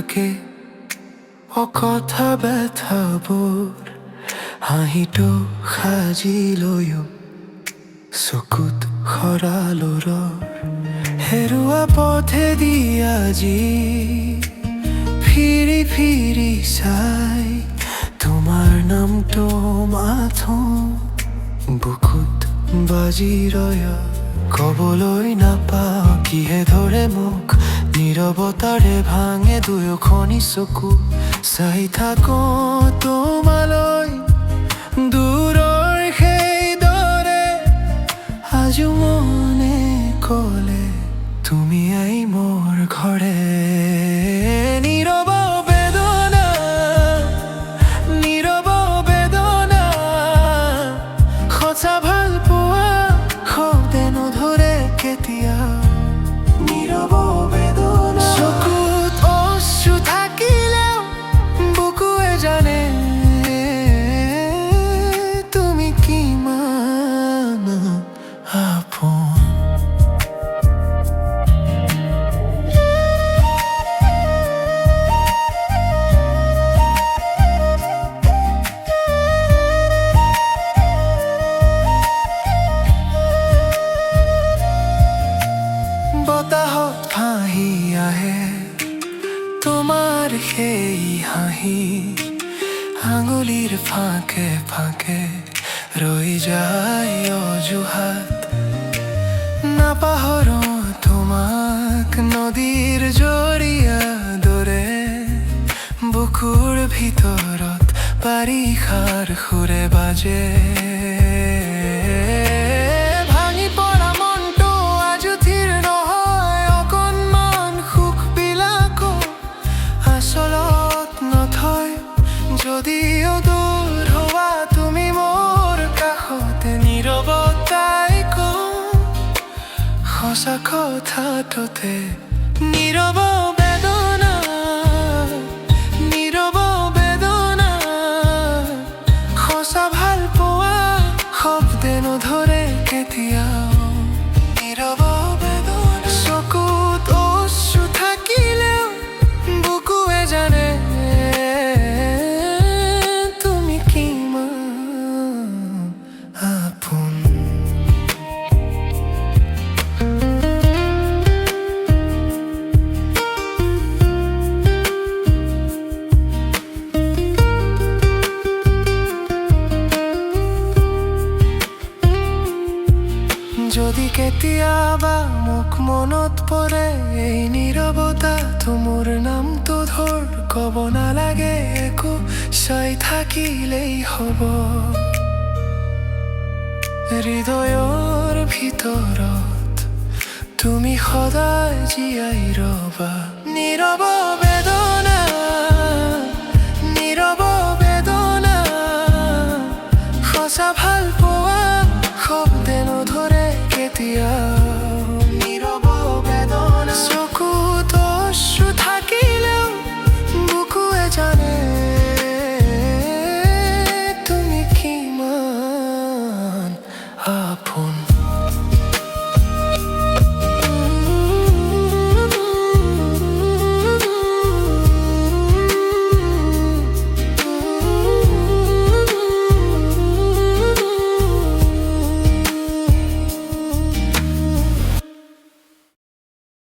থাকে অকথা ব্যথাবোৰ হাঁহিটো সাজিলৈও চকুত খৰালৰ হেৰুৱা পথেদি আজি ফিৰি ফিৰি চাই তোমাৰ নামটো মাথো বুকুত বাজি ৰয় কবলৈ নাপাওঁ কিহে ধৰে মোক নীৰৱতাৰে ভাঙে দুয়োখনি চকু চাই থাকো তোমালৈ দূৰৰ সেইদৰে আজিও মনে ক'লে তুমি আই মোৰ ঘৰে নীৰৱ বেদনা নীৰৱ বেদনা সঁচা ভাল পোৱা শব্দে নধৰে কেতিয়া নীৰৱ বেদনা চকুত অশ্ৰু থাকিলেও বুকুৱে জানে তুমি কিমান আপোন বতাহত ভাহি আহে তোমাৰ সেই হাঁহি আঙুলিৰ ফাঁকে ফাঁকে ৰৈ যায় অজুহাত নাপাহৰো তোমাক নদীৰ জৰিয়া দৰে বুকুৰ ভিতৰত বাৰিষাৰ সুৰে বাজে ভাঙি পৰা মনটো আজি থিৰ নহয় অকণমান সুখবিলাকো আচলত নথয় যদিও দূৰ হোৱা তুমি মোৰ কাষতে নীৰৱতাই কওঁ সঁচা কথাটোতে নীৰৱ বেদনা নীৰৱ বেদনা সঁচা ভাল পোৱা শব্দে নধৰে কেতিয়াও নীৰৱ বেদনা চকুত অশ্ৰু থাকিলেও বুকুৱে জানে তুমি কিমান আপোন যদি কেতিয়াবা মোক মনত পৰে এই নীৰৱতাটো মোৰ নামটো ধৰ ক'ব নালাগে একো চাই থাকিলেই হ'ব হৃদয়ৰ ভিতৰত তুমি সদায় জীয়াই ৰবা নীৰৱ বেদনা নীৰৱ বেদনা সঁচা ভাল পোৱা শব্দে নধৰে কেতিয়াও নীৰৱ বেদনা চকুত অশ্ৰু থাকিলেও বুকুৱে জানে তুমি কিমান আপোন